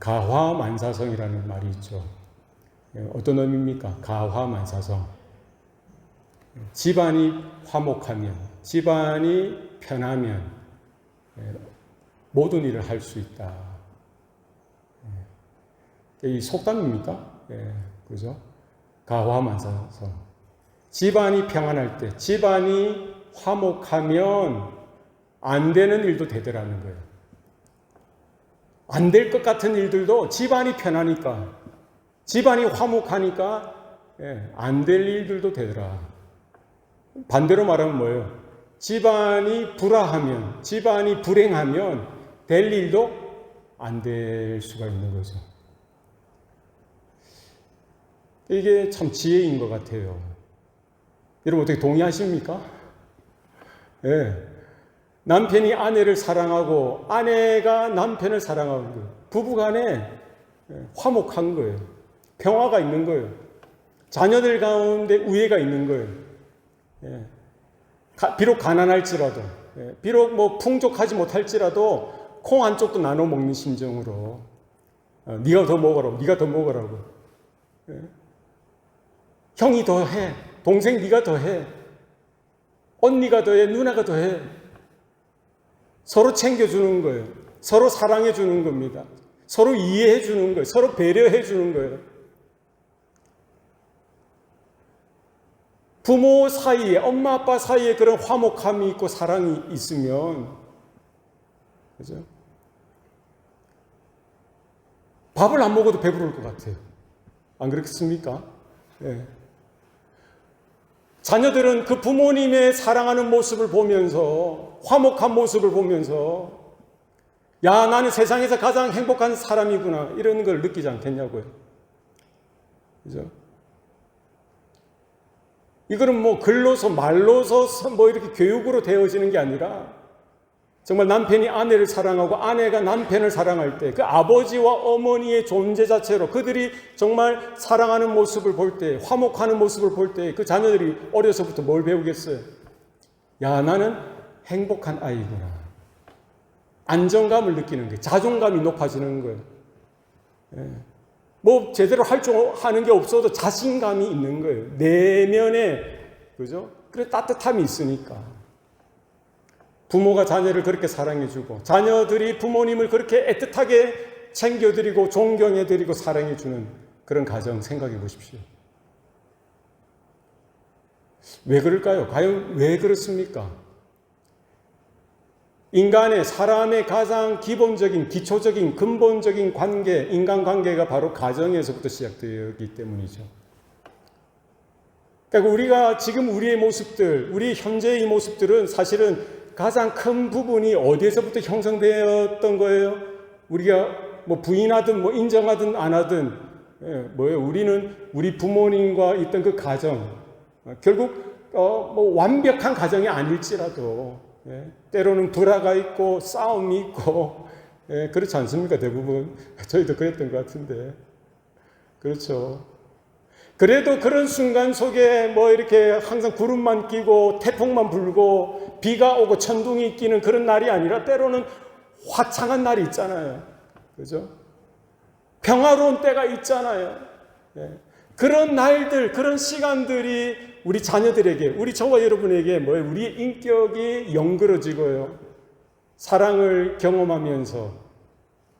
가화만사성이라는 말이 있죠. 어떤 의미입니까? 가화만사성. 집안이 화목하면, 집안이 편하면 모든 일을 할 수 있다. 이 속담입니까? 그죠? 가화만사성. 집안이 평안할 때, 집안이 화목하면 안 되는 일도 되더라는 거예요. 안 될 것 같은 일들도 집안이 편하니까, 집안이 화목하니까 안 될 일들도 되더라. 반대로 말하면 뭐예요? 집안이 불화하면, 집안이 불행하면 될 일도 안 될 수가 있는 거죠. 이게 참 지혜인 것 같아요. 여러분 어떻게 동의하십니까? 남편이 아내를 사랑하고 아내가 남편을 사랑하는 거예요. 부부간에 화목한 거예요. 평화가 있는 거예요. 자녀들 가운데 우애가 있는 거예요. 비록 가난할지라도, 비록 뭐 풍족하지 못할지라도 콩 한 쪽도 나눠 먹는 심정으로 네가 더 먹으라고, 네가 더 먹으라고. 형이 더 해, 동생 네가 더 해, 언니가 더 해, 누나가 더 해. 서로 챙겨주는 거예요. 서로 사랑해 주는 겁니다. 서로 이해해 주는 거예요. 서로 배려해 주는 거예요. 부모 사이에, 엄마 아빠 사이에 그런 화목함이 있고 사랑이 있으면, 그죠? 밥을 안 먹어도 배부를 것 같아요. 안 그렇겠습니까? 자녀들은 그 부모님의 사랑하는 모습을 보면서, 화목한 모습을 보면서, 야, 나는 세상에서 가장 행복한 사람이구나, 이런 걸 느끼지 않겠냐고요. 그죠? 이거는 뭐 글로서, 말로서 뭐 이렇게 교육으로 되어지는 게 아니라, 정말 남편이 아내를 사랑하고 아내가 남편을 사랑할 때 그 아버지와 어머니의 존재 자체로 그들이 정말 사랑하는 모습을 볼 때, 화목하는 모습을 볼 때 그 자녀들이 어려서부터 뭘 배우겠어요? 야, 나는 행복한 아이구나. 안정감을 느끼는 거예요. 자존감이 높아지는 거예요. 뭐 제대로 하는 게 없어도 자신감이 있는 거예요. 내면에, 그죠? 그래 따뜻함이 있으니까. 부모가 자녀를 그렇게 사랑해주고 자녀들이 부모님을 그렇게 애틋하게 챙겨드리고 존경해드리고 사랑해주는 그런 가정 생각해 보십시오. 왜 그럴까요? 과연 왜 그렇습니까? 인간의, 사람의 가장 기본적인, 기초적인, 근본적인 관계, 인간관계가 바로 가정에서부터 시작되었기 때문이죠. 그러니까 우리가 지금 우리의 모습들, 우리 현재의 모습들은 사실은 가장 큰 부분이 어디에서부터 형성되었던 거예요? 우리가 뭐 부인하든 뭐 인정하든 안 하든 뭐예요? 우리는 우리 부모님과 있던 그 가정, 결국 뭐 완벽한 가정이 아닐지라도 때로는 불화가 있고 싸움이 있고 그렇지 않습니까? 대부분 저희도 그랬던 것 같은데, 그렇죠. 그래도 그런 순간 속에 뭐 이렇게 항상 구름만 끼고 태풍만 불고 비가 오고 천둥이 끼는 그런 날이 아니라 때로는 화창한 날이 있잖아요. 그죠? 평화로운 때가 있잖아요. 그런 날들, 그런 시간들이 우리 자녀들에게, 우리 저와 여러분에게 뭐예요? 우리의 인격이 영그러지고요. 사랑을 경험하면서,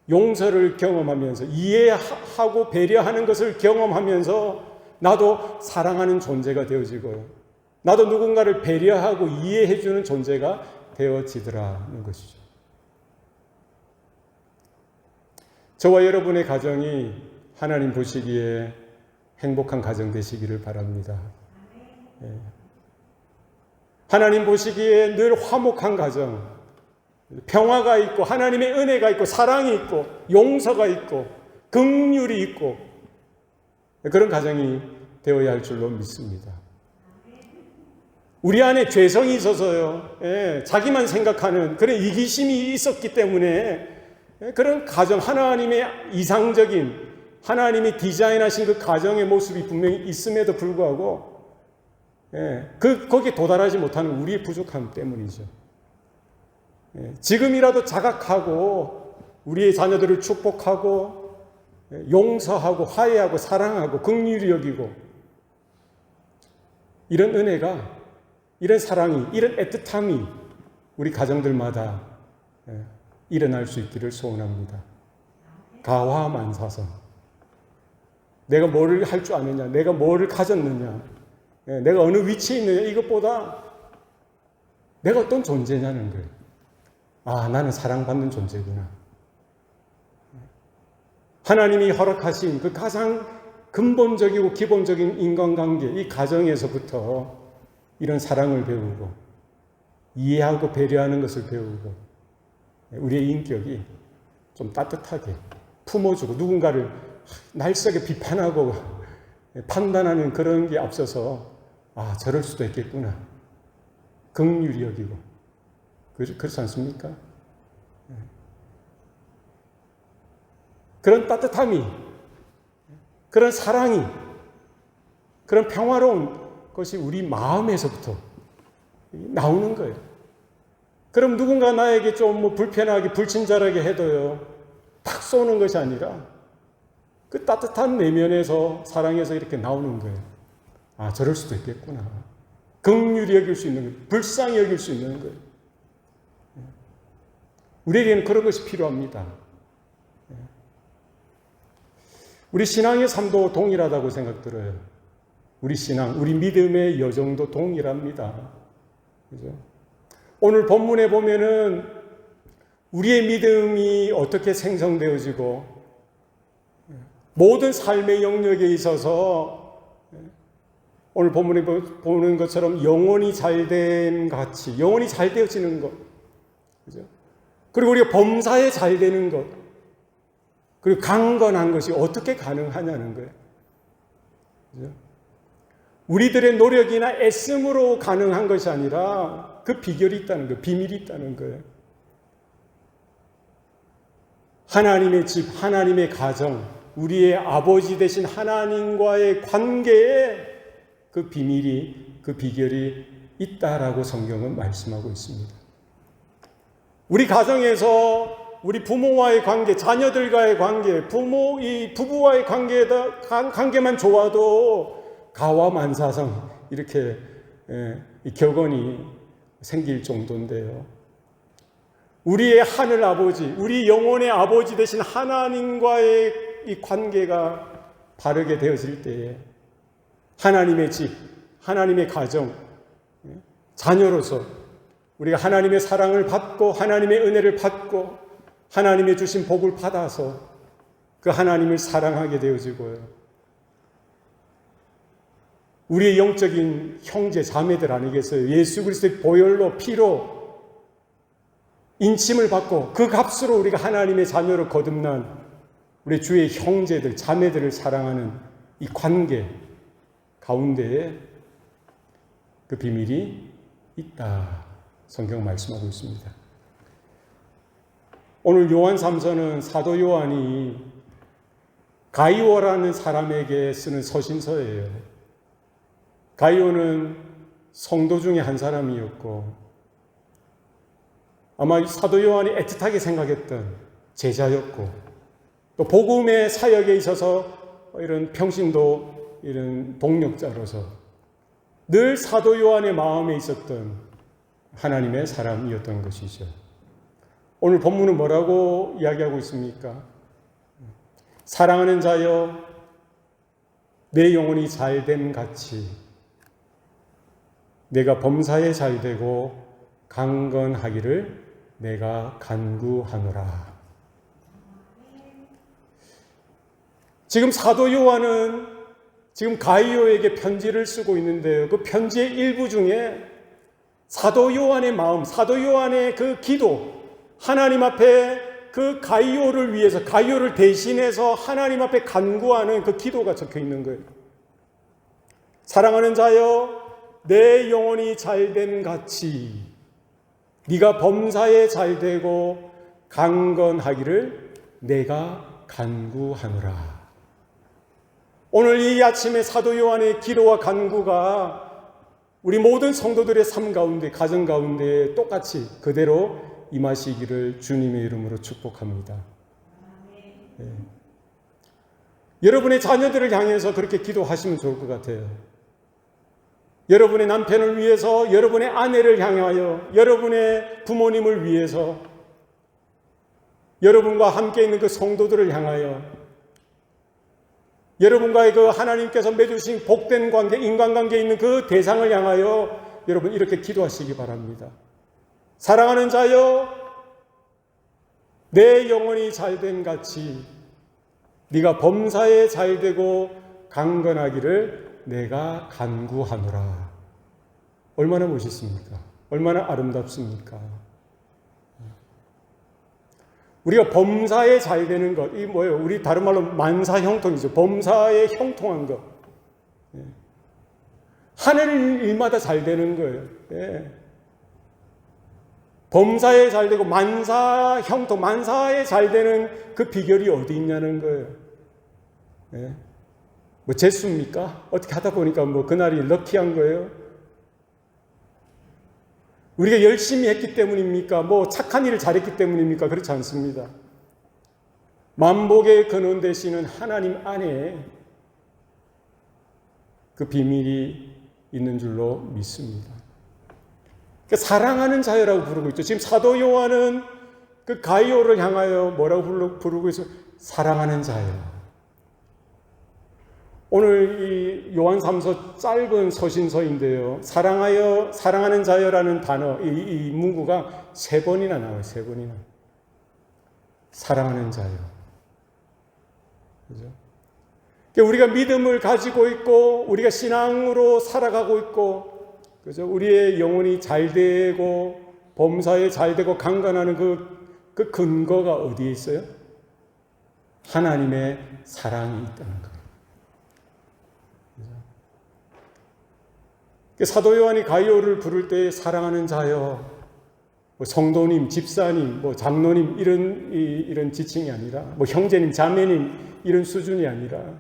용서를 경험하면서, 이해하고 배려하는 것을 경험하면서 나도 사랑하는 존재가 되어지고요. 나도 누군가를 배려하고 이해해주는 존재가 되어지더라는 것이죠. 저와 여러분의 가정이 하나님 보시기에 행복한 가정 되시기를 바랍니다. 하나님 보시기에 늘 화목한 가정, 평화가 있고 하나님의 은혜가 있고 사랑이 있고 용서가 있고 긍휼이 있고 그런 가정이 되어야 할 줄로 믿습니다. 우리 안에 죄성이 있어서요, 자기만 생각하는 그런 이기심이 있었기 때문에 그런 가정, 하나님의 이상적인, 하나님이 디자인하신 그 가정의 모습이 분명히 있음에도 불구하고 거기에 도달하지 못하는 우리의 부족함 때문이죠. 지금이라도 자각하고 우리의 자녀들을 축복하고 용서하고 화해하고 사랑하고 긍휼히 여기고 이런 은혜가, 이런 사랑이, 이런 애틋함이 우리 가정들마다 일어날 수 있기를 소원합니다. 가화만사성. 내가 뭐를 할 줄 아느냐, 내가 뭐를 가졌느냐, 내가 어느 위치에 있느냐, 이것보다 내가 어떤 존재냐는 거예요. 아, 나는 사랑받는 존재구나. 하나님이 허락하신 그 가장 근본적이고 기본적인 인간관계, 이 가정에서부터 이런 사랑을 배우고 이해하고 배려하는 것을 배우고 우리의 인격이 좀 따뜻하게 품어주고 누군가를 날쌔게 비판하고 판단하는 그런 게 앞서서 아, 저럴 수도 있겠구나. 긍휼히 여기고. 그렇지 않습니까? 그런 따뜻함이, 그런 사랑이, 그런 평화로운 것이 우리 마음에서부터 나오는 거예요. 그럼 누군가 나에게 좀 불편하게, 불친절하게 해도요, 탁 쏘는 것이 아니라 그 따뜻한 내면에서, 사랑에서 이렇게 나오는 거예요. 아, 저럴 수도 있겠구나. 긍휼히 여길 수 있는 거예요. 불쌍히 여길 수 있는 거예요. 우리에게는 그런 것이 필요합니다. 우리 신앙의 삶도 동일하다고 생각들어요. 우리 신앙, 우리 믿음의 여정도 동일합니다. 그죠? 오늘 본문에 보면은 우리의 믿음이 어떻게 생성되어지고 모든 삶의 영역에 있어서 오늘 본문에 보는 것처럼 영혼이 잘된 같이 영혼이 잘 되어지는 것, 그죠? 그리고 우리가 범사에 잘 되는 것, 그리고 강건한 것이 어떻게 가능하냐는 거예요. 그죠? 우리들의 노력이나 애씀으로 가능한 것이 아니라 그 비결이 있다는 거예요. 비밀이 있다는 거예요. 하나님의 집, 하나님의 가정, 우리의 아버지 되신 하나님과의 관계에 그 비밀이, 그 비결이 있다라고 성경은 말씀하고 있습니다. 우리 가정에서 우리 부모와의 관계, 자녀들과의 관계, 부부와의 관계만 좋아도 가와만사성 이렇게 이 격언이 생길 정도인데요. 우리의 하늘 아버지, 우리 영혼의 아버지 되신 하나님과의 이 관계가 바르게 되어질 때에 하나님의 집, 하나님의 가정, 자녀로서 우리가 하나님의 사랑을 받고 하나님의 은혜를 받고 하나님의 주신 복을 받아서 그 하나님을 사랑하게 되어지고요. 우리의 영적인 형제 자매들 아니겠어요? 예수 그리스도의 보혈로 피로 인침을 받고 그 값으로 우리가 하나님의 자녀로 거듭난 우리 주의 형제들 자매들을 사랑하는 이 관계 가운데에 그 비밀이 있다. 성경 말씀하고 있습니다. 오늘 요한 3서는 사도 요한이 가이오라는 사람에게 쓰는 서신서예요. 가이오는 성도 중에 한 사람이었고 아마 사도 요한이 애틋하게 생각했던 제자였고 또 복음의 사역에 있어서 이런 평신도 이런 동력자로서 늘 사도 요한의 마음에 있었던 하나님의 사람이었던 것이죠. 오늘 본문은 뭐라고 이야기하고 있습니까? 사랑하는 자여 내 영혼이 잘됨 같이 내가 범사에 잘되고 강건하기를 내가 간구하노라. 지금 사도 요한은 지금 가이오에게 편지를 쓰고 있는데요. 그 편지의 일부 중에 사도 요한의 마음, 사도 요한의 그 기도, 하나님 앞에 그 가이오를 위해서, 가이오를 대신해서 하나님 앞에 간구하는 그 기도가 적혀 있는 거예요. 사랑하는 자여, 내 영혼이 잘됨 같이 네가 범사에 잘되고 강건하기를 내가 간구하노라. 오늘 이 아침에 사도 요한의 기도와 간구가 우리 모든 성도들의 삶 가운데, 가정 가운데 똑같이 그대로 임하시기를 주님의 이름으로 축복합니다. 네. 여러분의 자녀들을 향해서 그렇게 기도하시면 좋을 것 같아요. 여러분의 남편을 위해서, 여러분의 아내를 향하여, 여러분의 부모님을 위해서, 여러분과 함께 있는 그 성도들을 향하여, 여러분과의 그 하나님께서 맺으신 복된 관계, 인간관계에 있는 그 대상을 향하여 여러분 이렇게 기도하시기 바랍니다. 사랑하는 자여, 내 영혼이 잘됨 같이 네가 범사에 잘되고 강건하기를 내가 간구하노라. 얼마나 멋있습니까? 얼마나 아름답습니까? 우리가 범사에 잘되는 것, 이 뭐예요? 우리 다른 말로 만사형통이죠. 범사에 형통한 것. 하늘 일마다 잘 되는 거예요. 범사에 잘 되고 만사형통, 만사에 잘 되는 그 비결이 어디 있냐는 거예요. 뭐 재수입니까? 어떻게 하다 보니까 뭐 그날이 럭키한 거예요? 우리가 열심히 했기 때문입니까? 뭐 착한 일을 잘했기 때문입니까? 그렇지 않습니다. 만복의 근원 되시는 하나님 안에 그 비밀이 있는 줄로 믿습니다. 그러니까 사랑하는 자여라고 부르고 있죠. 지금 사도 요한은 그 가이오를 향하여 뭐라고 부르고 있어요? 사랑하는 자여. 오늘 이 요한 3서 짧은 서신서인데요. 사랑하는 자여라는 단어, 이 문구가 3번이나 나와요. 3번이나. 사랑하는 자여. 그죠? 우리가 믿음을 가지고 있고, 우리가 신앙으로 살아가고 있고, 그죠? 우리의 영혼이 잘 되고, 범사에 잘 되고, 강건하는 그 근거가 어디에 있어요? 하나님의 사랑이 있다는 거예요. 사도 요한이 가이오를 부를 때 사랑하는 자여, 뭐 성도님, 집사님, 뭐 장로님 이런 지칭이 아니라, 뭐 형제님, 자매님 이런 수준이 아니라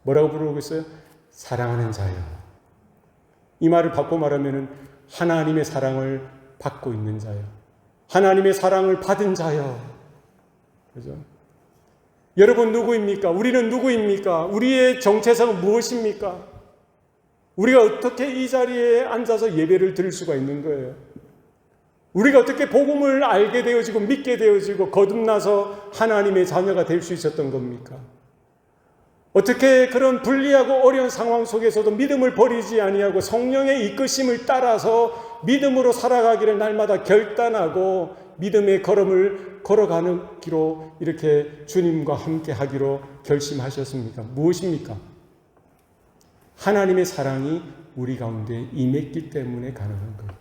뭐라고 부르고 있어요? 사랑하는 자여. 이 말을 바꿔 말하면은 하나님의 사랑을 받고 있는 자여, 하나님의 사랑을 받은 자여. 그죠? 여러분 누구입니까? 우리는 누구입니까? 우리의 정체성은 무엇입니까? 우리가 어떻게 이 자리에 앉아서 예배를 드릴 수가 있는 거예요? 우리가 어떻게 복음을 알게 되어지고 믿게 되어지고 거듭나서 하나님의 자녀가 될 수 있었던 겁니까? 어떻게 그런 불리하고 어려운 상황 속에서도 믿음을 버리지 아니하고 성령의 이끄심을 따라서 믿음으로 살아가기를 날마다 결단하고 믿음의 걸음을 걸어가는 기로 이렇게 주님과 함께 하기로 결심하셨습니까? 무엇입니까? 하나님의 사랑이 우리 가운데 임했기 때문에 가능한 거예요.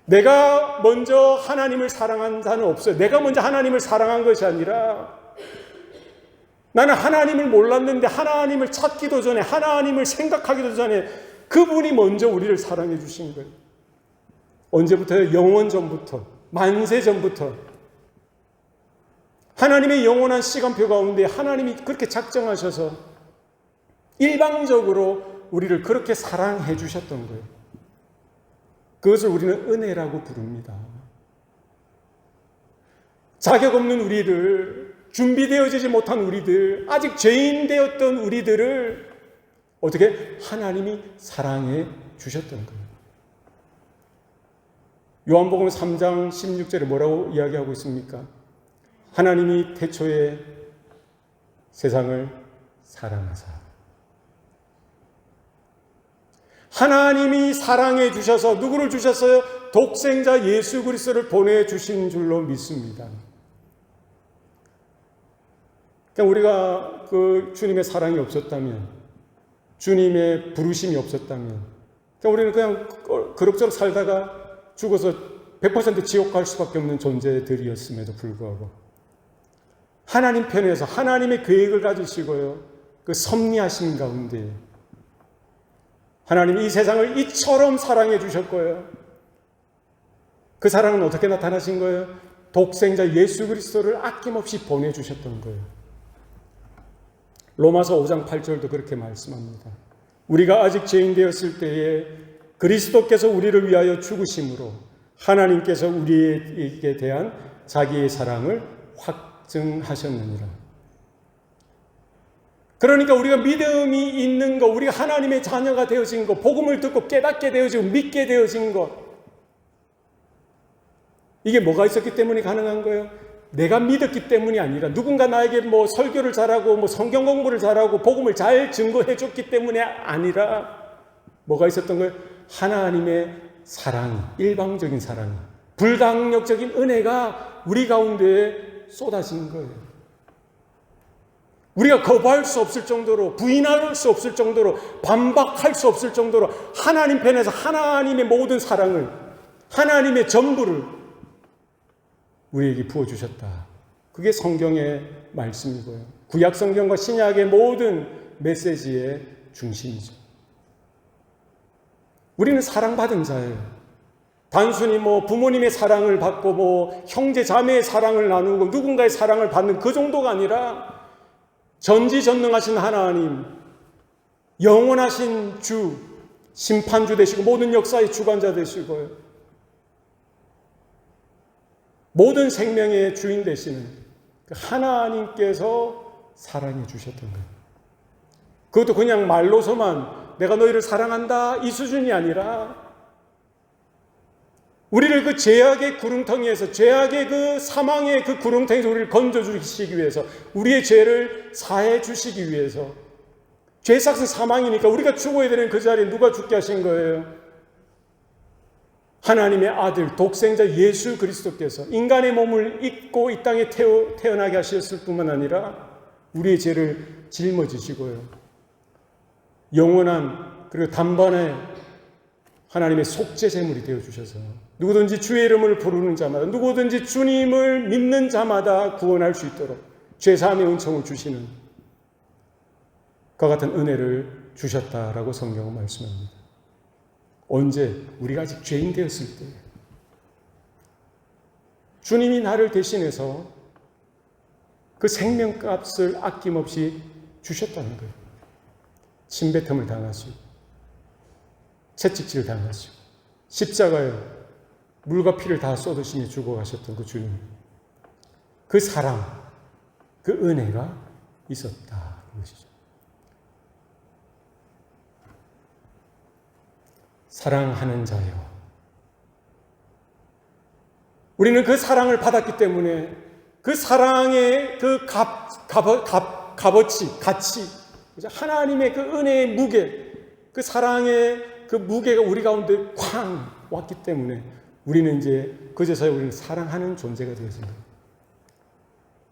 내가 먼저 하나님을 사랑한 자는 없어요. 내가 먼저 하나님을 사랑한 것이 아니라 나는 하나님을 몰랐는데 하나님을 찾기도 전에, 하나님을 생각하기도 전에 그분이 먼저 우리를 사랑해 주신 거예요. 언제부터요? 영원 전부터, 만세 전부터. 하나님의 영원한 시간표 가운데 하나님이 그렇게 작정하셔서 일방적으로 우리를 그렇게 사랑해 주셨던 거예요. 그것을 우리는 은혜라고 부릅니다. 자격 없는 우리를, 준비되어지지 못한 우리들, 아직 죄인 되었던 우리들을 어떻게 하나님이 사랑해 주셨던 거예요. 요한복음 3장 16절에 뭐라고 이야기하고 있습니까? 하나님이 태초에 세상을 사랑하사. 하나님이 사랑해 주셔서 누구를 주셨어요? 독생자 예수 그리스도를 보내주신 줄로 믿습니다. 그러니까 우리가 그 주님의 사랑이 없었다면, 주님의 부르심이 없었다면, 그러니까 우리는 그냥 그럭저럭 살다가 죽어서 100% 지옥 갈 수밖에 없는 존재들이었음에도 불구하고 하나님 편에서 하나님의 계획을 가지시고요, 그 섭리하신 가운데 하나님이 이 세상을 이처럼 사랑해 주셨고요. 그 사랑은 어떻게 나타나신 거예요? 독생자 예수 그리스도를 아낌없이 보내주셨던 거예요. 로마서 5장 8절도 그렇게 말씀합니다. 우리가 아직 죄인 되었을 때에 그리스도께서 우리를 위하여 죽으심으로 하나님께서 우리에게 대한 자기의 사랑을 확증하셨느니라. 그러니까 우리가 믿음이 있는 것, 우리가 하나님의 자녀가 되어진 것, 복음을 듣고 깨닫게 되어지고 믿게 되어진 것, 이게 뭐가 있었기 때문에 가능한 거예요? 내가 믿었기 때문이 아니라 누군가 나에게 뭐 설교를 잘하고 뭐 성경 공부를 잘하고 복음을 잘 증거해 줬기 때문에 아니라 뭐가 있었던 거예요? 하나님의 사랑이, 일방적인 사랑이, 불강력적인 은혜가 우리 가운데에 쏟아진 거예요. 우리가 거부할 수 없을 정도로, 부인할 수 없을 정도로, 반박할 수 없을 정도로 하나님 편에서 하나님의 모든 사랑을, 하나님의 전부를 우리에게 부어주셨다. 그게 성경의 말씀이고요. 구약 성경과 신약의 모든 메시지의 중심이죠. 우리는 사랑받은 자예요. 단순히 뭐 부모님의 사랑을 받고 뭐 형제 자매의 사랑을 나누고 누군가의 사랑을 받는 그 정도가 아니라 전지전능하신 하나님, 영원하신 주, 심판주 되시고 모든 역사의 주관자 되시고요. 모든 생명의 주인 되시는 그 하나님께서 사랑해 주셨던 거예요. 그것도 그냥 말로서만 내가 너희를 사랑한다 이 수준이 아니라 우리를 그 죄악의 구렁텅이에서, 죄악의 그 사망의 그 구렁텅이에서 우리를 건져주시기 위해서, 우리의 죄를 사해 주시기 위해서, 죄삭은 사망이니까 우리가 죽어야 되는 그 자리에 누가 죽게 하신 거예요? 하나님의 아들, 독생자 예수 그리스도께서 인간의 몸을 입고 이 땅에 태어나게 하셨을 뿐만 아니라 우리의 죄를 짊어지시고요. 영원한 그리고 단번에 하나님의 속죄 제물이 되어주셔서 누구든지 주의 이름을 부르는 자마다, 누구든지 주님을 믿는 자마다 구원할 수 있도록 죄사함의 은총을 주시는 그와 같은 은혜를 주셨다라고 성경은 말씀합니다. 언제? 우리가 아직 죄인 되었을 때 주님이 나를 대신해서 그 생명값을 아낌없이 주셨다는 거예요. 침뱉음을 당하시고 채찍질을 당하시고 십자가에 물과 피를 다 쏟으시며 죽어가셨던 그 주님, 그 사랑, 그 은혜가 있었다 그것이죠. 사랑하는 자요, 우리는 그 사랑을 받았기 때문에 그 사랑의 그 값어치, 가치, 하나님의 그 은혜의 무게, 그 사랑의 그 무게가 우리 가운데 쾅 왔기 때문에 우리는 이제 그제서야 우리는 사랑하는 존재가 되었습니다.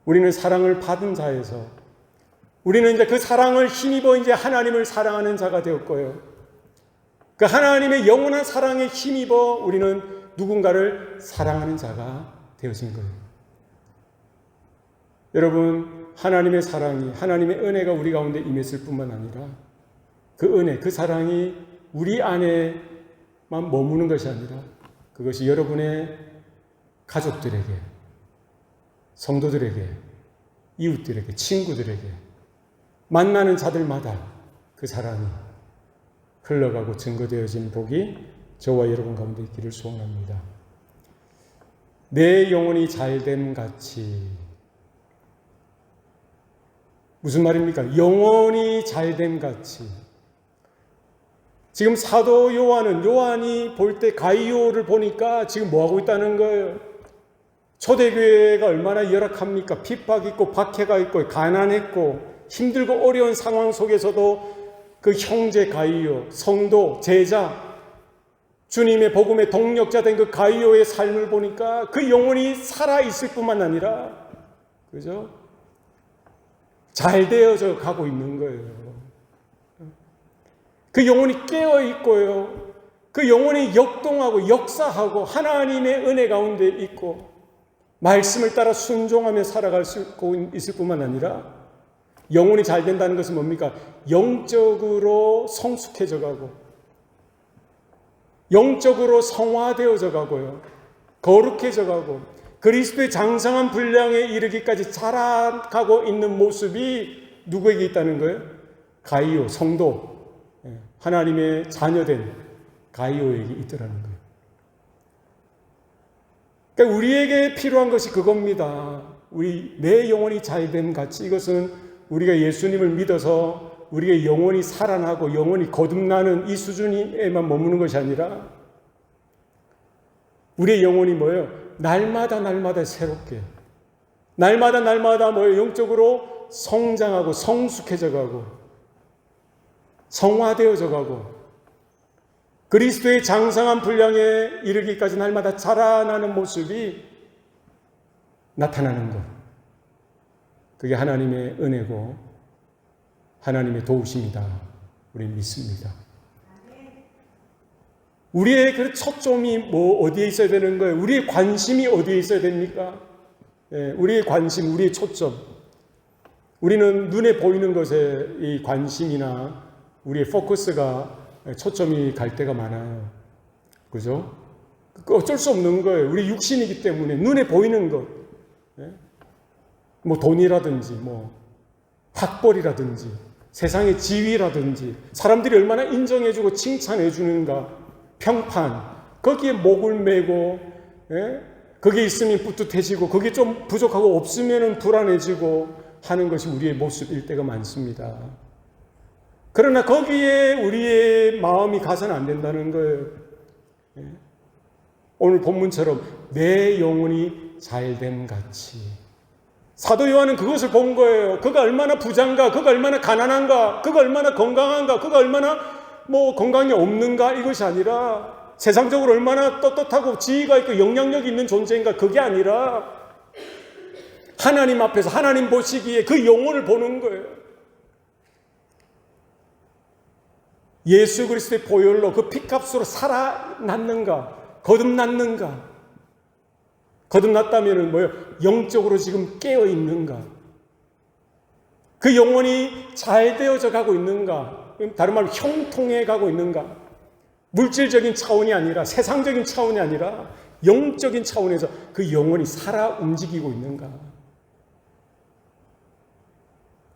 우리는 사랑을 받은 자에서 우리는 이제 그 사랑을 힘입어 이제 하나님을 사랑하는 자가 되었고요. 그 하나님의 영원한 사랑에 힘입어 우리는 누군가를 사랑하는 자가 되어진 거예요. 여러분, 하나님의 사랑이, 하나님의 은혜가 우리 가운데 임했을 뿐만 아니라 그 은혜, 그 사랑이 우리 안에만 머무는 것이 아니라 그것이 여러분의 가족들에게, 성도들에게, 이웃들에게, 친구들에게, 만나는 자들마다 그 사랑이 흘러가고 증거되어진 복이 저와 여러분 가운데 있기를 소원합니다. 내 영혼이 잘됨 같이. 무슨 말입니까? 영혼이 잘됨 같이. 지금 사도 요한이 볼 때 가이오를 보니까 지금 뭐하고 있다는 거예요? 초대교회가 얼마나 열악합니까? 핍박 있고 박해가 있고 가난했고 힘들고 어려운 상황 속에서도 그 형제 가이오, 성도, 제자, 주님의 복음의 동력자 된 그 가이오의 삶을 보니까 그 영혼이 살아있을 뿐만 아니라, 그죠? 잘 되어져 가고 있는 거예요. 그 영혼이 깨어있고요. 그 영혼이 역동하고 역사하고 하나님의 은혜 가운데 있고 말씀을 따라 순종하며 살아갈 수 있을 뿐만 아니라 영혼이 잘 된다는 것은 뭡니까? 영적으로 성숙해져 가고 영적으로 성화되어져 가고요. 거룩해져 가고 그리스도의 장성한 분량에 이르기까지 자라가고 있는 모습이 누구에게 있다는 거예요? 가이오, 성도, 하나님의 자녀된 가이오에게 있더라는 거예요. 그러니까 우리에게 필요한 것이 그겁니다. 내 영혼이 잘됨 같이. 이것은 우리가 예수님을 믿어서 우리의 영혼이 살아나고 영혼이 거듭나는 이 수준에만 머무는 것이 아니라 우리의 영혼이 뭐예요? 날마다 새롭게 날마다 뭐예요? 영적으로 성장하고 성숙해져 가고 성화되어져 가고 그리스도의 장성한 분량에 이르기까지 날마다 자라나는 모습이 나타나는 것. 그게 하나님의 은혜고 하나님의 도우심이다. 우리는 믿습니다. 우리의 그 초점이 어디에 있어야 되는 거예요? 우리의 관심이 어디에 있어야 됩니까? 우리의 관심, 우리의 초점. 우리는 눈에 보이는 것에 이 관심이나 우리의 포커스가 초점이 갈 때가 많아요. 그죠? 어쩔 수 없는 거예요. 우리 육신이기 때문에 눈에 보이는 것. 뭐 돈이라든지, 학벌이라든지, 세상의 지위라든지, 사람들이 얼마나 인정해주고 칭찬해주는가, 평판, 거기에 목을 메고, 거기에 있으면 뿌듯해지고, 거기에 좀 부족하고 없으면 불안해지고 하는 것이 우리의 모습일 때가 많습니다. 그러나 거기에 우리의 마음이 가서는 안 된다는 거예요. 오늘 본문처럼 내 영혼이 잘됨 같이. 사도 요한은 그것을 본 거예요. 그가 얼마나 부자인가, 그가 얼마나 가난한가, 그가 얼마나 건강한가, 그가 얼마나 건강이 없는가, 이것이 아니라 세상적으로 얼마나 떳떳하고 지위가 있고 영향력이 있는 존재인가, 그게 아니라 하나님 앞에서 하나님 보시기에 그 영혼을 보는 거예요. 예수 그리스도의 보혈로 그 피값으로 살아났는가, 거듭났는가. 거듭났다면 뭐예요? 영적으로 지금 깨어있는가? 그 영혼이 잘 되어져 가고 있는가? 다른 말로 형통해 가고 있는가? 물질적인 차원이 아니라, 세상적인 차원이 아니라 영적인 차원에서 그 영혼이 살아 움직이고 있는가?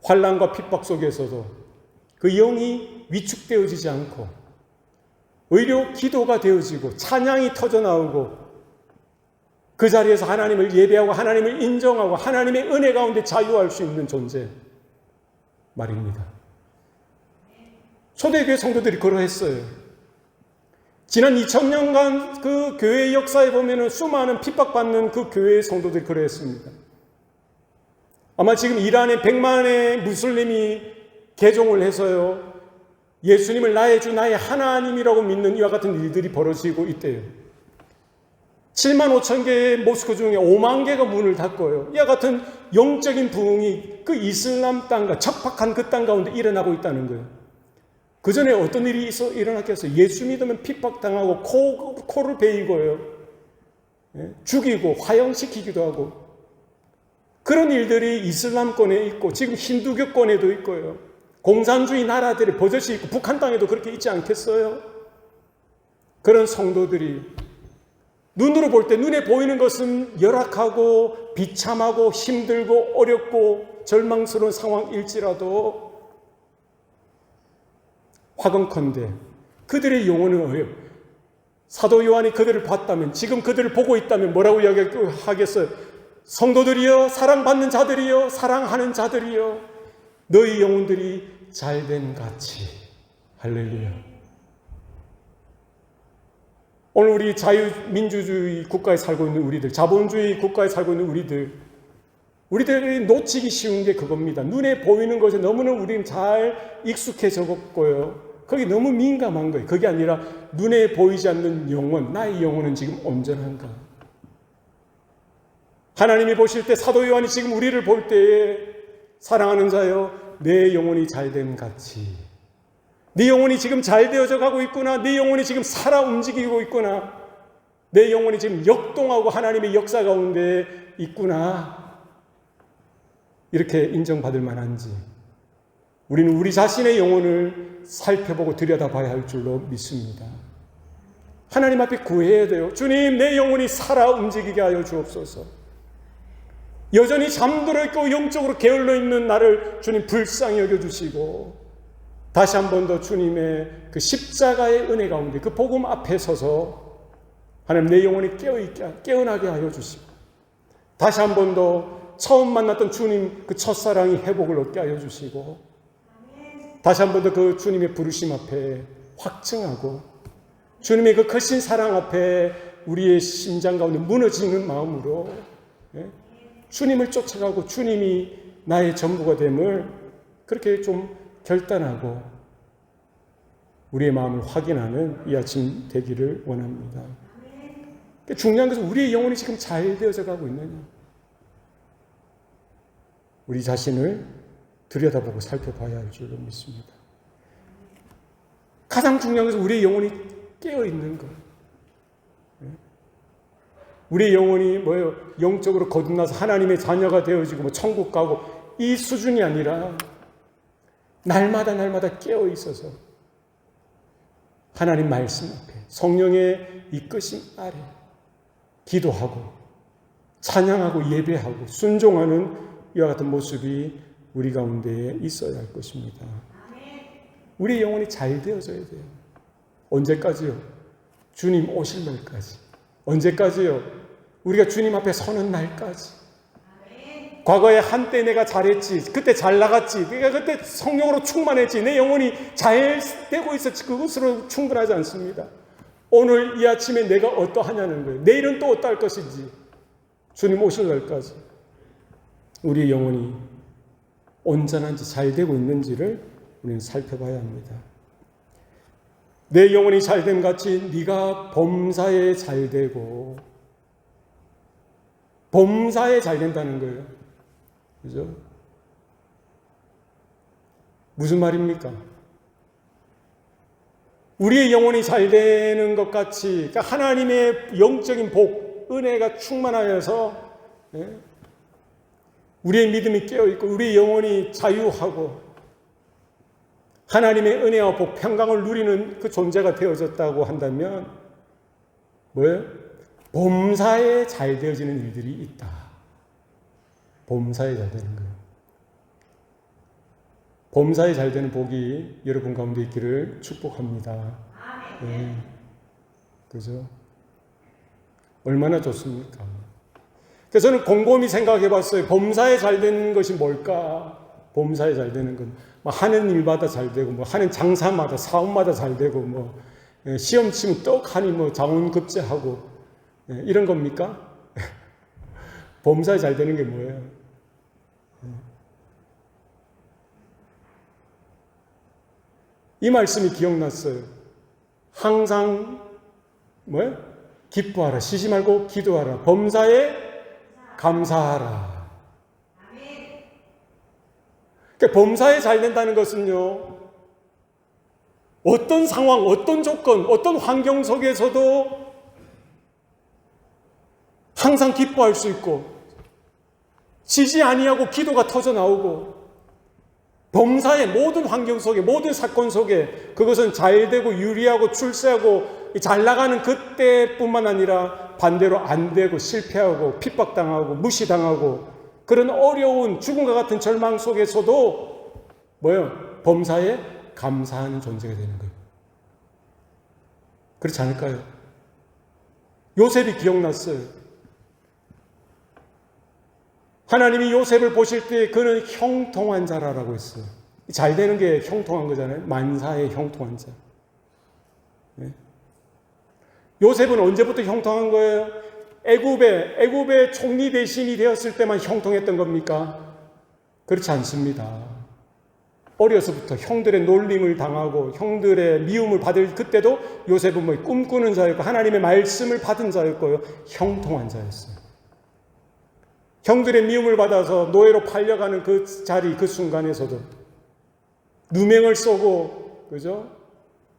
환난과 핍박 속에서도 그 영이 위축되어지지 않고 오히려 기도가 되어지고 찬양이 터져나오고 그 자리에서 하나님을 예배하고 하나님을 인정하고 하나님의 은혜 가운데 자유할 수 있는 존재 말입니다. 초대교회 성도들이 그러했어요. 지난 2000년간 그 교회의 역사에 보면은 수많은 핍박받는 그 교회의 성도들이 그러했습니다. 아마 지금 이란에 100만의 무슬림이 개종을 해서요, 예수님을 나의 주 나의 하나님이라고 믿는 이와 같은 일들이 벌어지고 있대요. 7만 5천 개의 모스크 중에 5만 개가 문을 닫고요, 이와 같은 영적인 부흥이 그 이슬람 땅과 척박한 그 땅 가운데 일어나고 있다는 거예요. 그 전에 어떤 일이 일어났겠어요? 예수 믿으면 핍박당하고 코를 베이고요, 죽이고 화형시키기도 하고, 그런 일들이 이슬람권에 있고 지금 힌두교권에도 있고요, 공산주의 나라들이 버젓이 있고 북한 땅에도 그렇게 있지 않겠어요? 그런 성도들이 눈으로 볼 때 눈에 보이는 것은 열악하고 비참하고 힘들고 어렵고 절망스러운 상황일지라도 화건컨대 그들의 영혼은 어요. 사도 요한이 그들을 봤다면, 지금 그들을 보고 있다면 뭐라고 이야기하겠어요? 성도들이여, 사랑받는 자들이여, 사랑하는 자들이여, 너희 영혼들이 잘된 같이. 할렐루야. 오늘 우리 자유민주주의 국가에 살고 있는 우리들, 자본주의 국가에 살고 있는 우리들이 놓치기 쉬운 게 그겁니다. 눈에 보이는 것에 너무나 우리는 잘 익숙해졌고요, 거기 너무 민감한 거예요. 그게 아니라 눈에 보이지 않는 영혼, 나의 영혼은 지금 온전한가? 하나님이 보실 때, 사도 요한이 지금 우리를 볼 때에, 사랑하는 자여, 내 영혼이 잘됨 같이. 네 영혼이 지금 잘 되어져 가고 있구나. 네 영혼이 지금 살아 움직이고 있구나. 내 영혼이 지금 역동하고 하나님의 역사 가운데 있구나. 이렇게 인정받을 만한지 우리는 우리 자신의 영혼을 살펴보고 들여다봐야 할 줄로 믿습니다. 하나님 앞에 구해야 돼요. 주님, 내 영혼이 살아 움직이게 하여 주옵소서. 여전히 잠들어 있고 영적으로 게을러 있는 나를 주님 불쌍히 여겨주시고, 다시 한 번 더 주님의 그 십자가의 은혜 가운데 그 복음 앞에 서서 하나님 내 영혼이 깨어나게 하여 주시고, 다시 한 번 더 처음 만났던 주님 그 첫사랑이 회복을 얻게 하여 주시고 다시 한 번 더 그 주님의 부르심 앞에 확증하고 주님의 그 크신 사랑 앞에 우리의 심장 가운데 무너지는 마음으로 주님을 쫓아가고 주님이 나의 전부가 됨을 그렇게 좀 결단하고 우리의 마음을 확인하는 이 아침 되기를 원합니다. 중요한 것은 우리의 영혼이 지금 잘 되어져 가고 있느냐. 우리 자신을 들여다보고 살펴봐야 할 줄로 믿습니다. 가장 중요한 것은 우리의 영혼이 깨어있는 것. 우리의 영혼이 뭐예요? 영적으로 거듭나서 하나님의 자녀가 되어지고 천국 가고 이 수준이 아니라 날마다 깨어있어서 하나님 말씀 앞에 성령의 이끄심 아래 기도하고 찬양하고 예배하고 순종하는 이와 같은 모습이 우리 가운데에 있어야 할 것입니다. 우리 영혼이 잘 되어져야 돼요. 언제까지요? 주님 오실 날까지. 언제까지요? 우리가 주님 앞에 서는 날까지. 과거에 한때 내가 잘했지, 그때 잘 나갔지, 내가 그때 성령으로 충만했지, 내 영혼이 잘 되고 있었지, 그것으로 충분하지 않습니다. 오늘 이 아침에 내가 어떠하냐는 거예요. 내일은 또 어떠할 것인지 주님 오실 날까지 우리의 영혼이 온전한지 잘 되고 있는지를 우리는 살펴봐야 합니다. 내 영혼이 잘됨 같이 네가 범사에 잘되고 범사에 잘된다는 거예요. 그죠? 무슨 말입니까? 우리의 영혼이 잘되는 것 같이 그러니까 하나님의 영적인 복, 은혜가 충만하여서 우리의 믿음이 깨어있고 우리의 영혼이 자유하고 하나님의 은혜와 복, 평강을 누리는 그 존재가 되어졌다고 한다면 뭐예요? 범사에 잘 되어지는 일들이 있다. 범사에 잘 되는 거예요. 범사에 잘 되는 복이 여러분 가운데 있기를 축복합니다. 네. 그죠? 얼마나 좋습니까? 그래서 저는 곰곰이 생각해 봤어요. 범사에 잘 되는 것이 뭘까? 범사에 잘 되는 건 하는 일마다 잘 되고 뭐 하는 장사마다 사업마다 잘 되고 뭐 시험 치면 떡하니 자원급제하고 이런 겁니까? 범사에 잘 되는 게 뭐예요? 이 말씀이 기억났어요. 항상 뭐예요? 기뻐하라. 쉬지 말고 기도하라. 범사에 감사하라. 그러니까 범사에 잘 된다는 것은요. 어떤 상황, 어떤 조건, 어떤 환경 속에서도 항상 기뻐할 수 있고 쉬지 아니하고 기도가 터져 나오고 범사의 모든 환경 속에 모든 사건 속에 그것은 잘 되고 유리하고 출세하고 잘 나가는 그때뿐만 아니라 반대로 안 되고 실패하고 핍박당하고 무시당하고 그런 어려운 죽음과 같은 절망 속에서도 뭐예요? 범사에 감사하는 존재가 되는 거예요. 그렇지 않을까요? 요셉이 기억났어요. 하나님이 요셉을 보실 때 그는 형통한 자라고 했어요. 잘 되는 게 형통한 거잖아요. 만사의 형통한 자. 네? 요셉은 언제부터 형통한 거예요? 애굽의 총리 대신이 되었을 때만 형통했던 겁니까? 그렇지 않습니다. 어려서부터 형들의 놀림을 당하고 형들의 미움을 받을 그때도 요셉은 꿈꾸는 자였고 하나님의 말씀을 받은 자였고요. 형통한 자였어요. 형들의 미움을 받아서 노예로 팔려가는 그 자리, 그 순간에서도 누명을 쏘고, 그죠?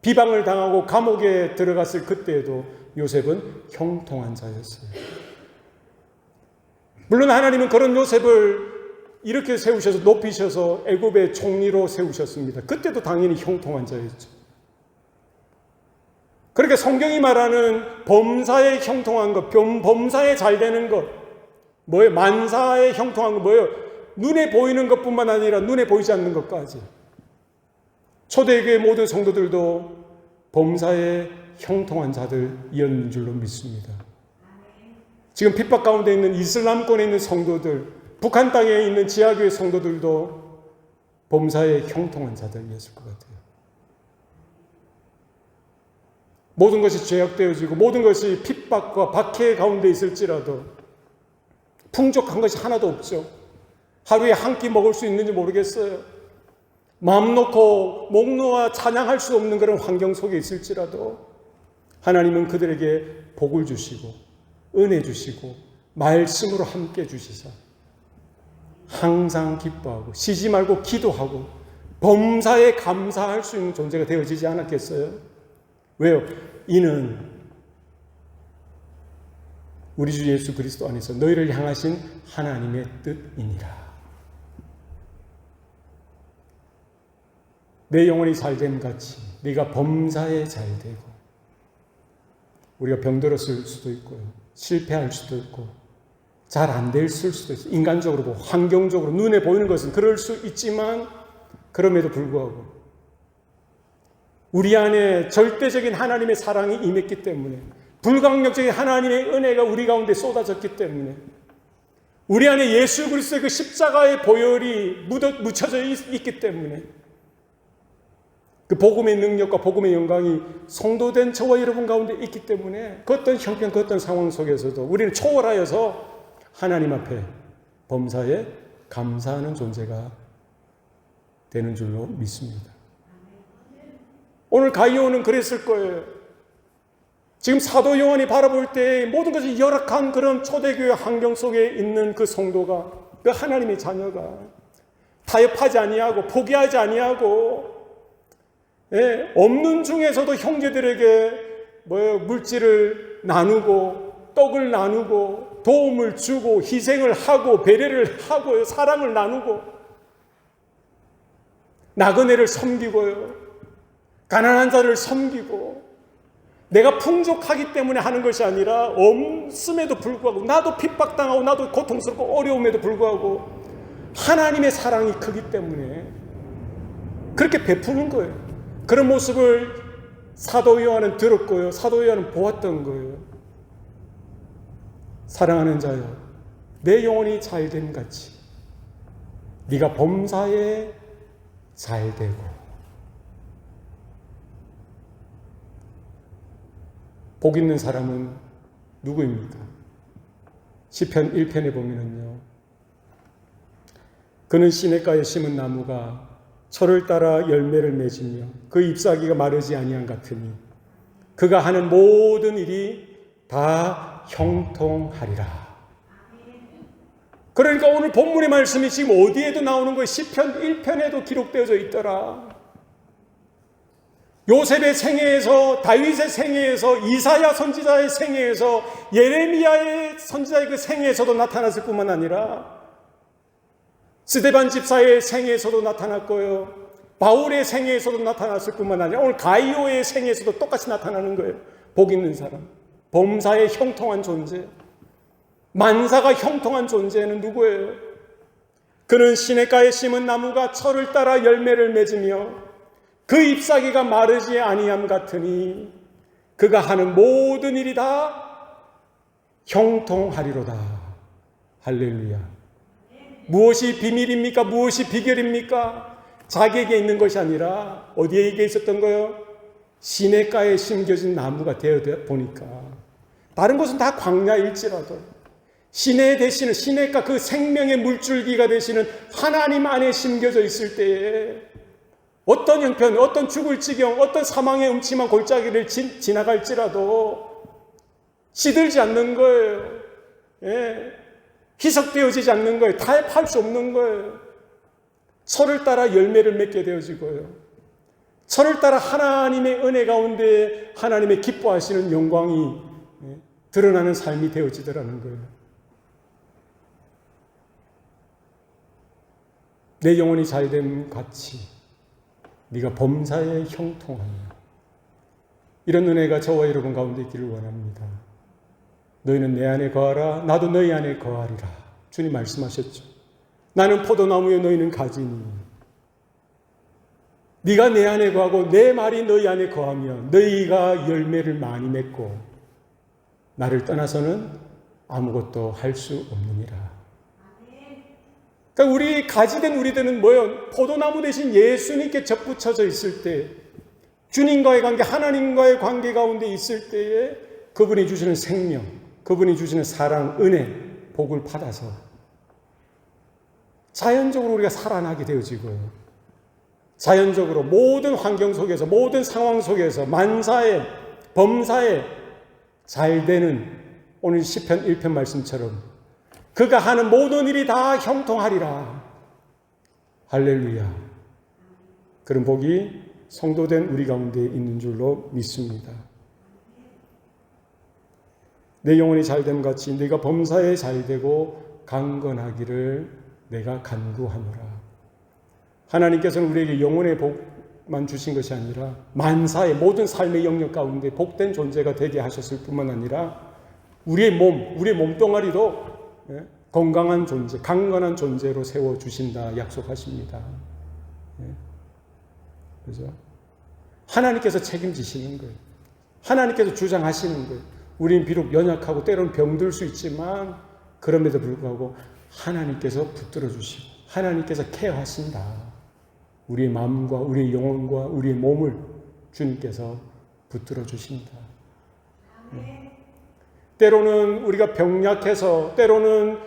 비방을 당하고 감옥에 들어갔을 그때에도 요셉은 형통한 자였어요. 물론 하나님은 그런 요셉을 이렇게 세우셔서 높이셔서 애굽의 총리로 세우셨습니다. 그때도 당연히 형통한 자였죠. 그렇게 성경이 말하는 범사에 형통한 것, 범사에 잘 되는 것, 뭐예요? 만사에 형통한 거 뭐예요? 눈에 보이는 것뿐만 아니라 눈에 보이지 않는 것까지. 초대교회 모든 성도들도 범사에 형통한 자들이었는 줄로 믿습니다. 지금 핍박 가운데 있는 이슬람권에 있는 성도들, 북한 땅에 있는 지하교회 성도들도 범사에 형통한 자들이었을 것 같아요. 모든 것이 죄악되어지고 모든 것이 핍박과 박해 가운데 있을지라도 풍족한 것이 하나도 없죠. 하루에 한 끼 먹을 수 있는지 모르겠어요. 마음 놓고 목 놓아 찬양할 수 없는 그런 환경 속에 있을지라도 하나님은 그들에게 복을 주시고 은혜 주시고 말씀으로 함께 주시사 항상 기뻐하고 쉬지 말고 기도하고 범사에 감사할 수 있는 존재가 되어지지 않았겠어요? 왜요? 이는 우리 주 예수 그리스도 안에서 너희를 향하신 하나님의 뜻이니라. 내 영혼이 잘됨 같이 네가 범사에 잘되고, 우리가 병들었을 수도 있고요, 실패할 수도 있고 잘 안 될 수도 있어요. 인간적으로 환경적으로 눈에 보이는 것은 그럴 수 있지만 그럼에도 불구하고 우리 안에 절대적인 하나님의 사랑이 임했기 때문에, 불강력적인 하나님의 은혜가 우리 가운데 쏟아졌기 때문에, 우리 안에 예수 그리스도의 그 십자가의 보혈이 묻혀져 있기 때문에, 그 복음의 능력과 복음의 영광이 성도된 저와 여러분 가운데 있기 때문에 그 어떤 형편, 그 어떤 상황 속에서도 우리는 초월하여서 하나님 앞에 범사에 감사하는 존재가 되는 줄로 믿습니다. 오늘 가이오는 그랬을 거예요. 지금 사도 요한이 바라볼 때 모든 것이 열악한 그런 초대교회 환경 속에 있는 그 성도가, 그 하나님의 자녀가 타협하지 아니하고 포기하지 아니하고, 없는 중에서도 형제들에게 물질을 나누고 떡을 나누고 도움을 주고 희생을 하고 배려를 하고 사랑을 나누고 나그네를 섬기고요, 가난한 자를 섬기고, 내가 풍족하기 때문에 하는 것이 아니라 없음에도 불구하고, 나도 핍박당하고 나도 고통스럽고 어려움에도 불구하고 하나님의 사랑이 크기 때문에 그렇게 베푸는 거예요. 그런 모습을 사도 요한은 들었고요, 사도 요한은 보았던 거예요. 사랑하는 자여, 내 영혼이 잘됨 같이 네가 범사에 잘되고. 복 있는 사람은 누구입니까? 시편 1편에 보면은요, 그는 시냇가에 심은 나무가 철을 따라 열매를 맺으며 그 잎사귀가 마르지 아니한 같으니 그가 하는 모든 일이 다 형통하리라. 그러니까 오늘 본문의 말씀이 지금 어디에도 나오는 거예요. 시편 1편에도 기록되어져 있더라. 요셉의 생애에서, 다윗의 생애에서, 이사야 선지자의 생애에서, 예레미야의 선지자의 그 생애에서도 나타났을 뿐만 아니라 스데반 집사의 생애에서도 나타났고요, 바울의 생애에서도 나타났을 뿐만 아니라 오늘 가이오의 생애에서도 똑같이 나타나는 거예요. 복 있는 사람, 범사의 형통한 존재, 만사가 형통한 존재는 누구예요? 그는 시냇가에 심은 나무가 철을 따라 열매를 맺으며 그 잎사귀가 마르지 아니함 같으니 그가 하는 모든 일이 다 형통하리로다. 할렐루야. 무엇이 비밀입니까? 무엇이 비결입니까? 자기에게 있는 것이 아니라 어디에 있었던 거예요? 시냇가에 심겨진 나무가 되어 보니까, 다른 것은 다 광야일지라도 시내 되시는, 시냇가 그 생명의 물줄기가 되시는 하나님 안에 심겨져 있을 때에 어떤 형편, 어떤 죽을 지경, 어떤 사망의 음침한 골짜기를 지나갈지라도 시들지 않는 거예요. 희석되어지지 않는 거예요. 타협할 수 없는 거예요. 철을 따라 열매를 맺게 되어지고요, 철을 따라 하나님의 은혜 가운데 하나님의 기뻐하시는 영광이 드러나는 삶이 되어지더라는 거예요. 내 영혼이 잘됨 같이 네가 범사에 형통하며, 이런 은혜가 저와 여러분 가운데 있기를 원합니다. 너희는 내 안에 거하라, 나도 너희 안에 거하리라. 주님 말씀하셨죠. 나는 포도나무에 너희는 가지니 네가 내 안에 거하고 내 말이 너희 안에 거하면 너희가 열매를 많이 맺고 나를 떠나서는 아무것도 할 수 없느니라. 그러니까 우리 가지된 우리들은 뭐예요? 포도나무 대신 예수님께 접붙여져 있을 때, 주님과의 관계, 하나님과의 관계 가운데 있을 때에 그분이 주시는 생명, 그분이 주시는 사랑, 은혜, 복을 받아서 자연적으로 우리가 살아나게 되어지고요. 자연적으로 모든 환경 속에서, 모든 상황 속에서 만사에, 범사에 잘 되는 오늘 시편 1편 말씀처럼 그가 하는 모든 일이 다 형통하리라. 할렐루야. 그런 복이 성도된 우리 가운데 있는 줄로 믿습니다. 내 영혼이 잘됨 같이 네가 범사에 잘되고 강건하기를 내가 간구하노라. 하나님께서는 우리에게 영혼의 복만 주신 것이 아니라 만사의 모든 삶의 영역 가운데 복된 존재가 되게 하셨을 뿐만 아니라 우리의 몸뚱아리도 건강한 존재, 강건한 존재로 세워주신다 약속하십니다. 그죠? 하나님께서 책임지시는 거예요. 하나님께서 주장하시는 거예요. 우리는 비록 연약하고 때로는 병들 수 있지만 그럼에도 불구하고 하나님께서 붙들어 주시고 하나님께서 케어하신다. 우리의 마음과 우리의 영혼과 우리의 몸을 주님께서 붙들어 주신다. 때로는 우리가 병약해서, 때로는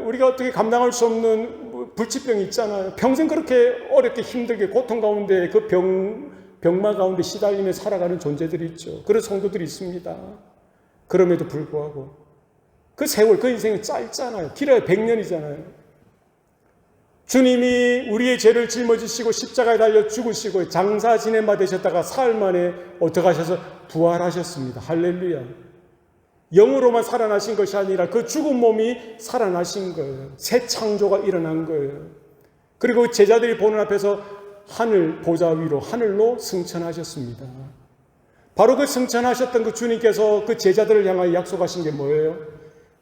우리가 어떻게 감당할 수 없는 불치병이 있잖아요. 평생 그렇게 어렵게 힘들게 고통 가운데 그 병마 가운데 시달리며 살아가는 존재들이 있죠. 그런 성도들이 있습니다. 그럼에도 불구하고 그 세월, 그 인생은 짧잖아요. 길어야 100년이잖아요. 주님이 우리의 죄를 짊어지시고 십자가에 달려 죽으시고 장사 지냄바 되셨다가 사흘 만에 어떻게 하셔서 부활하셨습니다. 할렐루야. 영으로만 살아나신 것이 아니라 그 죽은 몸이 살아나신 거예요. 새 창조가 일어난 거예요. 그리고 제자들이 보는 앞에서 하늘 보좌 위로 하늘로 승천하셨습니다. 바로 그 승천하셨던 그 주님께서 그 제자들을 향하여 약속하신 게 뭐예요?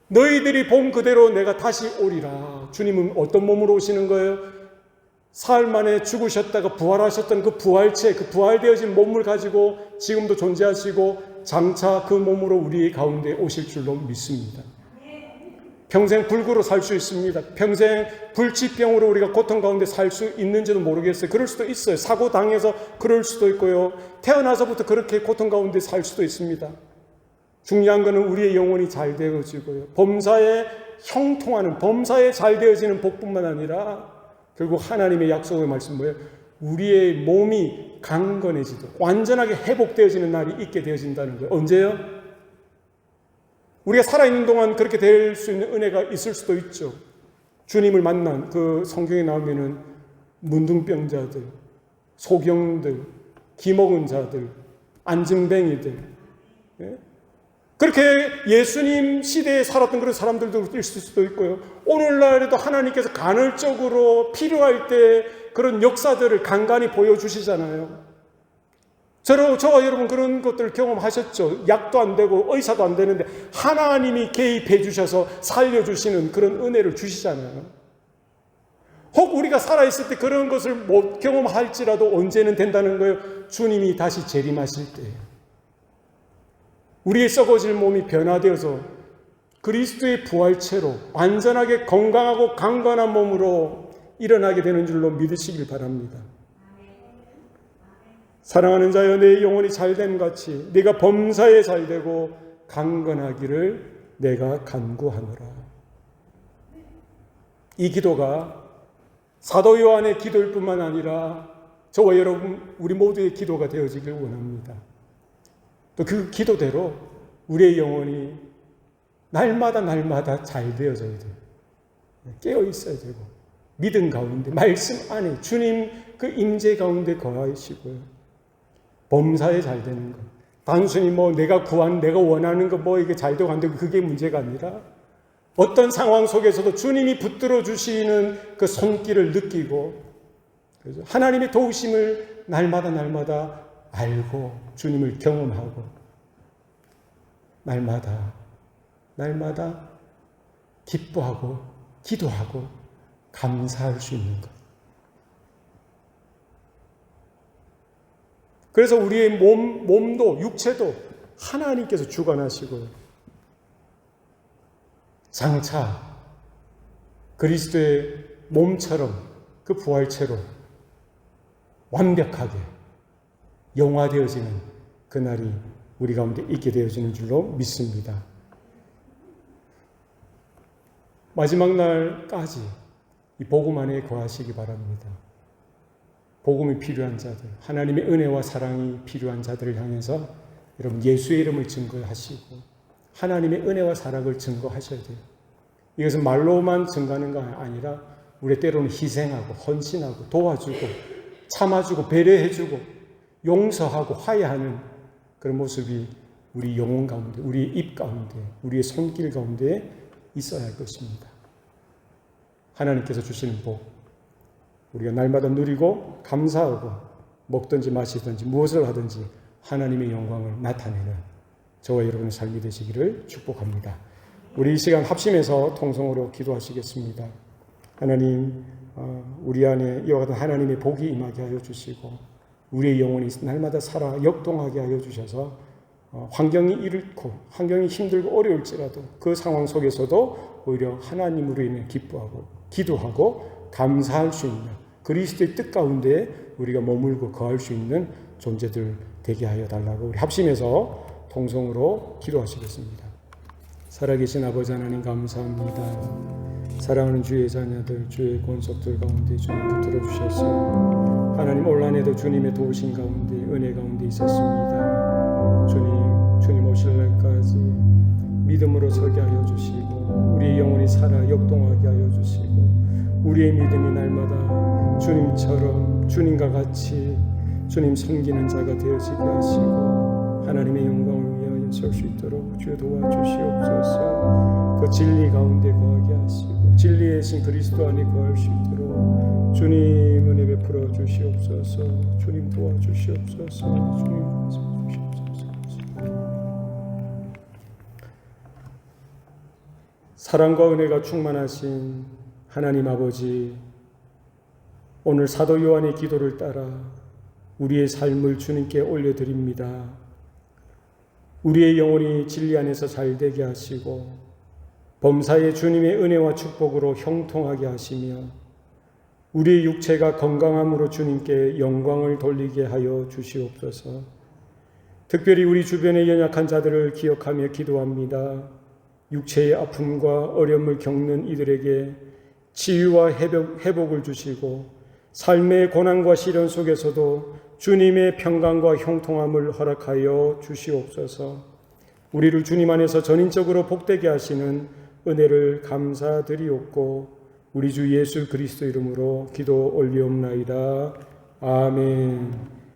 너희들이 본 그대로 내가 다시 오리라. 주님은 어떤 몸으로 오시는 거예요? 사흘 만에 죽으셨다가 부활하셨던 그 부활체, 그 부활되어진 몸을 가지고 지금도 존재하시고 장차 그 몸으로 우리 가운데 오실 줄로 믿습니다. 평생 불구로 살 수 있습니다. 평생 불치병으로 우리가 고통 가운데 살 수 있는지도 모르겠어요. 그럴 수도 있어요. 사고 당해서 그럴 수도 있고요. 태어나서부터 그렇게 고통 가운데 살 수도 있습니다. 중요한 것은 우리의 영혼이 잘 되어지고요. 범사에 형통하는, 범사에 잘 되어지는 복뿐만 아니라 결국 하나님의 약속의 말씀 뭐예요? 우리의 몸이 강건해지도록 완전하게 회복되어지는 날이 있게 되어진다는 거예요. 언제요? 우리가 살아있는 동안 그렇게 될 수 있는 은혜가 있을 수도 있죠. 주님을 만난 그 성경에 나오면은 문둥병자들, 소경들, 기먹은 자들, 안증뱅이들, 그렇게 예수님 시대에 살았던 그런 사람들도 있을 수도 있고요. 오늘날에도 하나님께서 간헐적으로 필요할 때 그런 역사들을 간간히 보여주시잖아요. 저와 여러분 그런 것들을 경험하셨죠. 약도 안 되고 의사도 안 되는데 하나님이 개입해 주셔서 살려주시는 그런 은혜를 주시잖아요. 혹 우리가 살아있을 때 그런 것을 못 경험할지라도 언제는 된다는 거예요? 주님이 다시 재림하실 때예요. 우리의 썩어질 몸이 변화되어서 그리스도의 부활체로 완전하게 건강하고 강건한 몸으로 일어나게 되는 줄로 믿으시길 바랍니다. 사랑하는 자여, 내 영혼이 잘됨 같이 네가 범사에 잘되고 강건하기를 내가 간구하노라. 이 기도가 사도 요한의 기도일 뿐만 아니라 저와 여러분 우리 모두의 기도가 되어지길 원합니다. 또 그 기도대로 우리의 영혼이 날마다 잘 되어져야 돼요. 깨어 있어야 되고 믿음 가운데 말씀 안에 주님 그 임재 가운데 거하시고요. 범사에 잘 되는 것. 단순히 내가 원하는 거 이게 잘 되고 안 되고 그게 문제가 아니라 어떤 상황 속에서도 주님이 붙들어 주시는 그 손길을 느끼고 그래서 하나님의 도우심을 날마다 알고 주님을 경험하고 날마다 기뻐하고 기도하고 감사할 수 있는 것. 그래서 우리의 몸도 육체도 하나님께서 주관하시고 장차 그리스도의 몸처럼 그 부활체로 완벽하게 영화되어지는 그날이 우리 가운데 있게 되어지는 줄로 믿습니다. 마지막 날까지 이 복음 안에 거하시기 바랍니다. 복음이 필요한 자들, 하나님의 은혜와 사랑이 필요한 자들을 향해서 여러분 예수의 이름을 증거하시고 하나님의 은혜와 사랑을 증거하셔야 돼요. 이것은 말로만 증거하는 거 아니라 우리 때로는 희생하고 헌신하고 도와주고 참아주고 배려해주고 용서하고 화해하는 그런 모습이 우리 영혼 가운데, 우리의 입 가운데, 우리의 손길 가운데 있어야 할 것입니다. 하나님께서 주시는 복, 우리가 날마다 누리고 감사하고 먹든지 마시든지 무엇을 하든지 하나님의 영광을 나타내는 저와 여러분의 삶이 되시기를 축복합니다. 우리 이 시간 합심해서 통성으로 기도하시겠습니다. 하나님, 우리 안에 이와 같은 하나님의 복이 임하게 하여 주시고 우리의 영혼이 날마다 살아 역동하게 하여 주셔서 환경이 이렇고 환경이 힘들고 어려울지라도 그 상황 속에서도 오히려 하나님으로 인해 기뻐하고 기도하고 감사할 수 있는 그리스도의 뜻 가운데 우리가 머물고 거할 수 있는 존재들 되게 하여 달라고 우리 합심해서 통성으로 기도하시겠습니다. 살아계신 아버지 하나님 감사합니다. 사랑하는 주의 자녀들, 주의 권속들 가운데 주님 붙들어 주셔서 하나님 올 한해도 주님의 도우신 가운데 은혜 가운데 있었습니다. 주님 오실 날까지 믿음으로 서게 하여 주시고 우리의 영혼이 살아 역동하게 하여 주시고 우리의 믿음이 날마다 주님처럼 주님과 같이 주님 섬기는 자가 되어지게 하시고 하나님의 영광을 위하여 설 수 있도록 주여 도와주시옵소서. 그 진리 가운데 거하게 하시고 진리의 신 그리스도 안에 거할 수 있도록 주님 은혜 베풀어 주시옵소서. 주님 도와주시옵소서. 주님 도와주시옵소서. 사랑과 은혜가 충만하신 하나님 아버지, 오늘 사도 요한의 기도를 따라 우리의 삶을 주님께 올려드립니다. 우리의 영혼이 진리 안에서 잘되게 하시고 범사에 주님의 은혜와 축복으로 형통하게 하시며 우리의 육체가 건강함으로 주님께 영광을 돌리게 하여 주시옵소서. 특별히 우리 주변의 연약한 자들을 기억하며 기도합니다. 육체의 아픔과 어려움을 겪는 이들에게 치유와 회복을 주시고 삶의 고난과 시련 속에서도 주님의 평강과 형통함을 허락하여 주시옵소서. 우리를 주님 안에서 전인적으로 복되게 하시는 은혜를 감사드리옵고 우리 주 예수 그리스도 이름으로 기도 올리옵나이다. 아멘.